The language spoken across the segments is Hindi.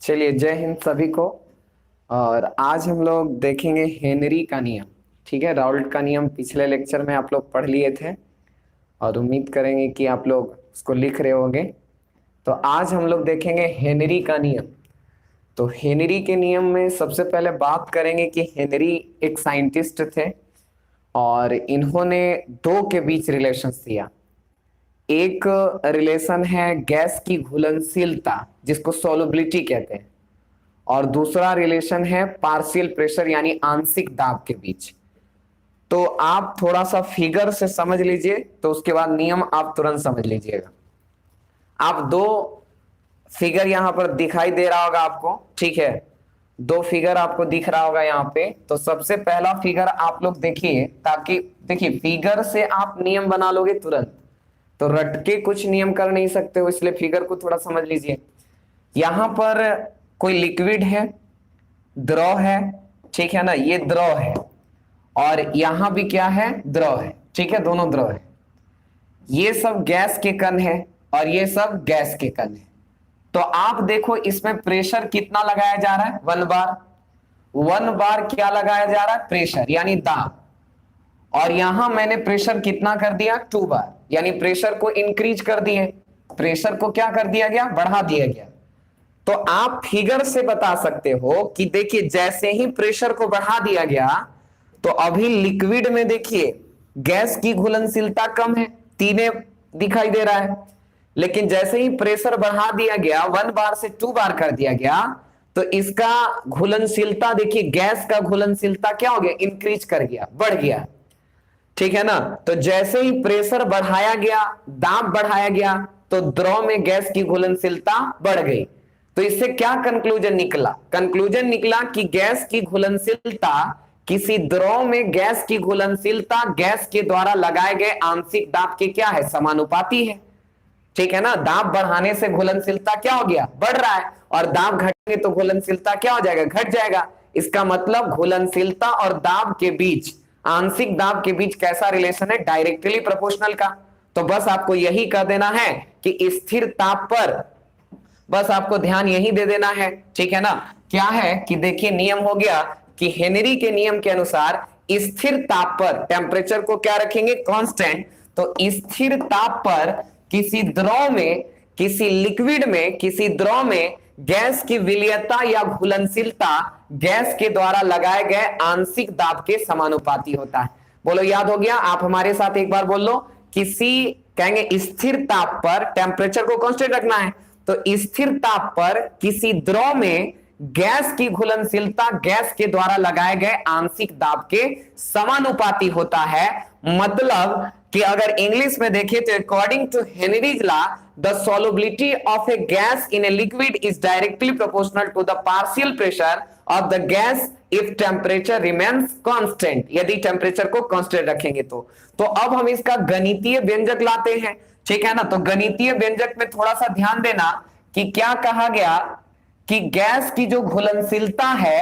चलिए, जय हिंद सभी को। और आज हम लोग देखेंगे हेनरी का नियम। ठीक है, राउल्ट का नियम पिछले लेक्चर में आप लोग पढ़ लिए थे और उम्मीद करेंगे कि आप लोग उसको लिख रहे होंगे। तो आज हम लोग देखेंगे हेनरी का नियम। तो हेनरी के नियम में सबसे पहले बात करेंगे कि हेनरी एक साइंटिस्ट थे और इन्होंने दो के बीच रिलेशन दिया। एक रिलेशन है गैस की घुलनशीलता, जिसको सोलबिलिटी कहते हैं, और दूसरा रिलेशन है पार्शियल प्रेशर यानी आंशिक दाब के बीच। तो आप थोड़ा सा फिगर से समझ लीजिए, तो उसके बाद नियम आप तुरंत समझ लीजिएगा। आप दो फिगर यहां पर दिखाई दे रहा होगा आपको, ठीक है। दो फिगर आपको दिख रहा होगा यहाँ पे। तो सबसे पहला फिगर आप लोग देखिए, ताकि देखिए फिगर से आप नियम बना लोगे तुरंत, तो रट के कुछ नियम कर नहीं सकते हो, इसलिए फिगर को थोड़ा समझ लीजिए। यहां पर कोई लिक्विड है, द्रव है, ठीक है ना, ये द्रव है, और यहां भी क्या है, द्रव है, ठीक है, दोनों द्रव है। ये सब गैस के कण है और ये सब गैस के कण है। तो आप देखो इसमें प्रेशर कितना लगाया जा रहा है, 1 बार। 1 बार क्या लगाया जा रहा है, प्रेशर यानी दाब। और यहां मैंने प्रेशर कितना कर दिया, 2 बार, यानी प्रेशर को इंक्रीज कर दिए। प्रेशर को क्या कर दिया गया, बढ़ा दिया गया। तो आप फिगर से बता सकते हो कि देखिए जैसे ही प्रेशर को बढ़ा दिया गया, तो अभी लिक्विड में देखिए गैस की घुलनशीलता कम है, 3 दिखाई दे रहा है। लेकिन जैसे ही प्रेशर बढ़ा दिया गया, 1 बार से 2 बार कर दिया गया, तो इसका घुलनशीलता देखिए, गैस का घुलनशीलता क्या हो गया, इंक्रीज कर गया, बढ़ गया, ठीक है ना। तो जैसे ही प्रेशर बढ़ाया गया, दाब बढ़ाया गया, तो द्रव में गैस की घुलनशीलता बढ़ गई। तो इससे क्या कंक्लूजन निकला, कंक्लूजन निकला कि गैस की घुलनशीलता, किसी द्रव में गैस की घुलनशीलता गैस के द्वारा लगाए गए आंशिक दाब के क्या है, समानुपाती है, ठीक है ना। दाब बढ़ाने से घुलनशीलता क्या हो गया, बढ़ रहा है, और दाब घटेंगे तो घुलनशीलता क्या हो जाएगा, घट जाएगा। इसका मतलब घुलनशीलता और दाब के बीच, आंशिक दाब के बीच कैसा रिलेशन है, डायरेक्टली प्रोपोर्शनल का। तो बस आपको यही कर देना है कि स्थिर ताप पर बस आपको ध्यान यही दे देना है, ठीक है ना। क्या है कि देखिए नियम हो गया कि हेनरी के नियम के अनुसार स्थिर ताप पर टेम्परेचर को क्या रखेंगे, कांस्टेंट। तो स्थिर ताप पर किसी द्रव में, किसी लिक्विड में, किसी द्रव में गैस की विलयता या घुलनशीलता गैस के द्वारा लगाए गए आंशिक दाब के समानुपाती होता है। बोलो याद हो गया, आप हमारे साथ एक बार बोल लो। किसी कहेंगे स्थिर ताप पर टेम्परेचर को कांस्टेंट रखना है, तो स्थिर ताप पर किसी द्रव में गैस की घुलनशीलता गैस के द्वारा लगाए गए आंशिक दाब के समानुपाती होता है। मतलब कि अगर इंग्लिश में देखें तो according to Henry's law, the solubility of a gas in a liquid is directly proportional to the partial pressure of the gas if temperature remains constant। यदि टेम्परेचर को कांस्टेंट रखेंगे तो अब हम इसका गणितीय व्यंजक लाते हैं, ठीक है ना। तो गणितीय व्यंजक में थोड़ा सा ध्यान देना कि क्या कहा गया कि गैस की जो घुलनशीलता है,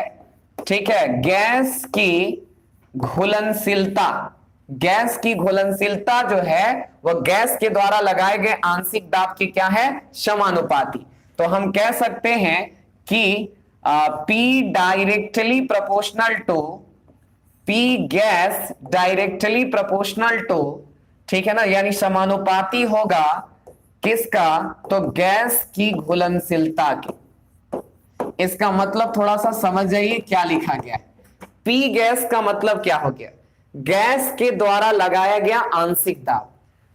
ठीक है, गैस की घुलनशीलता, गैस की घुलनशीलता जो है वह गैस के द्वारा लगाए गए आंशिक दाब की क्या है, समानुपाती। तो हम कह सकते हैं कि P directly proportional to, P gas directly proportional to, ठीक है ना, यानी समानुपाती होगा किसका, तो गैस की घुलनशीलता की। इसका मतलब थोड़ा सा समझ जाइए क्या लिखा गया है। पी गैस का मतलब क्या हो गया, गैस के द्वारा लगाया गया आंशिक दाब,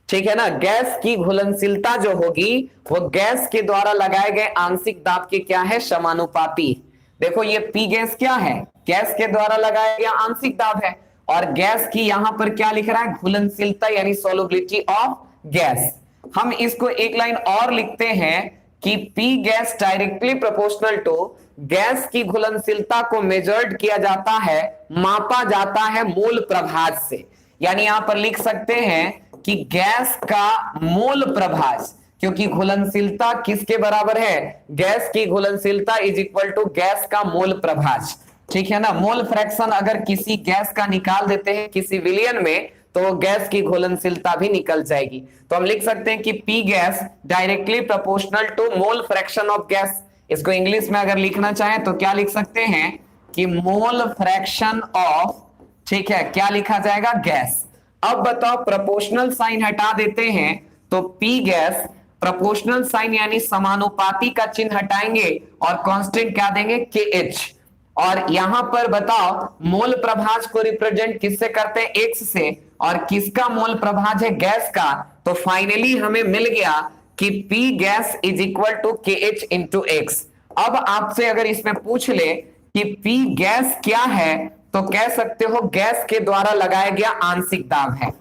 ठीक है ना। गैस की घुलनशीलता जो होगी वो गैस के द्वारा लगाए गए आंशिक दाब के क्या है, समानुपाती। देखो ये पी गैस क्या है, गैस के द्वारा लगाया गया आंशिक दाब है, और गैस की यहां पर क्या लिख रहा है, घुलनशीलता यानी सोलबिलिटी ऑफ गैस। हम इसको एक लाइन और लिखते हैं कि P gas directly proportional to, gas की घुलनशीलता को मेजर्ड किया जाता है, मापा जाता है मूल प्रभाज से। यानी यहां पर लिख सकते हैं कि गैस का मूल प्रभाज, क्योंकि घुलनशीलता किसके बराबर है, गैस की घुलनशीलता इज इक्वल टू गैस का मूल प्रभाज, ठीक है ना। मोल फ्रैक्शन अगर किसी गैस का निकाल देते हैं किसी विलियन में, तो गैस की घुलनशीलता भी निकल जाएगी। तो हम लिख सकते हैं कि P gas directly proportional to mole fraction of gas, इसको इंग्लिश में अगर लिखना चाहे तो क्या लिख सकते हैं कि मोल फ्रैक्शन ऑफ, ठीक है, क्या लिखा जाएगा, गैस। अब बताओ प्रोपोर्शनल साइन हटा देते हैं तो पी गैस, प्रोपोर्शनल साइन यानी समानुपाती का चिन्ह हटाएंगे और कांस्टेंट क्या देंगे, के एच। और यहां पर बताओ मोल प्रभाज को रिप्रेजेंट किससे करते हैं, एक्स से, और किसका मोल प्रभाज है, गैस का। तो फाइनली हमें मिल गया कि P gas is equal to K H into x. अब आपसे अगर इसमें पूछ ले कि पी गैस क्या है तो कह सकते हो गैस के द्वारा लगाया गया आंशिक दाब है।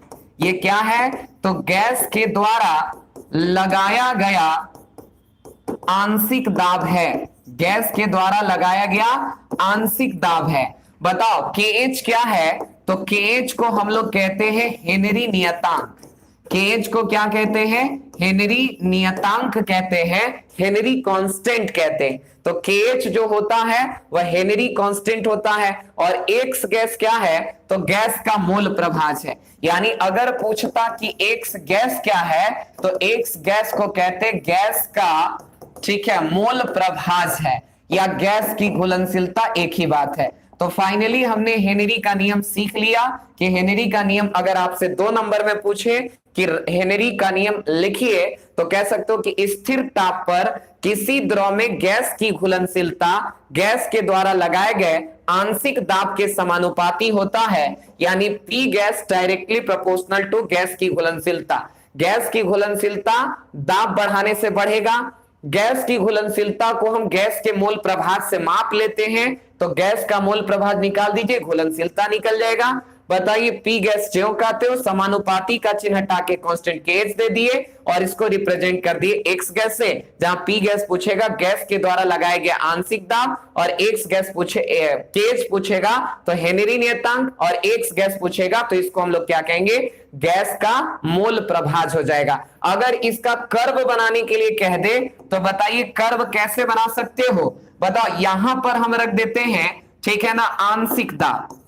ये क्या है, तो गैस के द्वारा लगाया गया आंशिक दाब है, गैस के द्वारा लगाया गया आंशिक दाब है। बताओ के एच क्या है, तो के एच को हम लोग कहते हैं हेनरी नियतांक। के एच को क्या कहते हैं, हेनरी नियतांक कहते हैं, हेनरी कांस्टेंट कहते हैं। तो के एच जो होता है वह हेनरी कांस्टेंट होता है, और एक्स गैस क्या है, तो गैस का मोल प्रभाज है। यानी अगर पूछता कि एक्स गैस क्या है तो एक्स गैस को कहते गैस का, ठीक है, मोल प्रभाज है, या गैस की घुलनशीलता एक ही बात है। तो फाइनली हमने हेनरी का नियम सीख लिया कि हेनरी का नियम अगर आपसे 2 नंबर में पूछे कि हेनरी का नियम लिखिए तो कह सकते हो कि स्थिर ताप पर किसी द्रव में गैस की घुलनशीलता गैस के द्वारा लगाए गए आंशिक दाब के समानुपाती होता है, यानी P gas directly proportional to gas की घुलनशीलता। गैस की घुलनशीलता दाब बढ़ाने से बढ़ेगा, गैस की घुलनशीलता को हम गैस के मोल प्रभाज से माप लेते हैं, तो गैस का मोल प्रभाज निकाल दीजिए, घुलनशीलता निकल जाएगा। बताइए पी गैस ज्यों कहते हो, समानुपाती का चिन्ह हटा के कांस्टेंट के एच दे दिए और इसको रिप्रेजेंट कर दिए एक्स गैस से। जहां पी गैस पूछेगा गैस के द्वारा लगाया गया आंशिक दाब, और एक्स गैस पूछे के एच पूछेगा तो हेनरी नियतांक, और एक्स गैस पूछेगा तो इसको हम लोग क्या कहेंगे, गैस का मोल प्रभाज हो जाएगा। अगर इसका कर्व बनाने के लिए कह दे तो बताइए कर्व कैसे बना सकते हो, बताओ। यहां पर हम रख देते हैं, ठीक है ना, आंशिक दाब।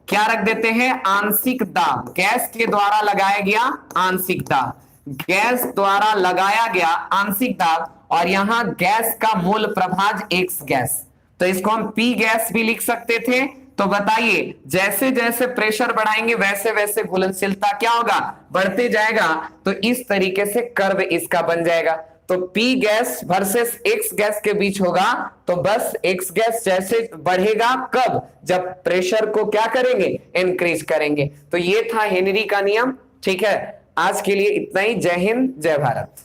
क्या रख देते हैं, आंशिक दाब, गैस के द्वारा लगाया गया आंशिक दाब, गैस द्वारा लगाया गया आंशिक दाब, और यहां गैस का मोल प्रभाज एक्स गैस। तो इसको हम पी गैस भी लिख सकते थे। तो बताइए जैसे जैसे प्रेशर बढ़ाएंगे वैसे वैसे घुलनशीलता क्या होगा, बढ़ते जाएगा। तो इस तरीके से कर्व इसका बन जाएगा। तो P gas versus X gas के बीच होगा, तो बस X गैस जैसे बढ़ेगा कब, जब प्रेशर को क्या करेंगे, इंक्रीज करेंगे। तो ये था हेनरी का नियम। ठीक है, आज के लिए इतना ही। जय हिंद, जय भारत।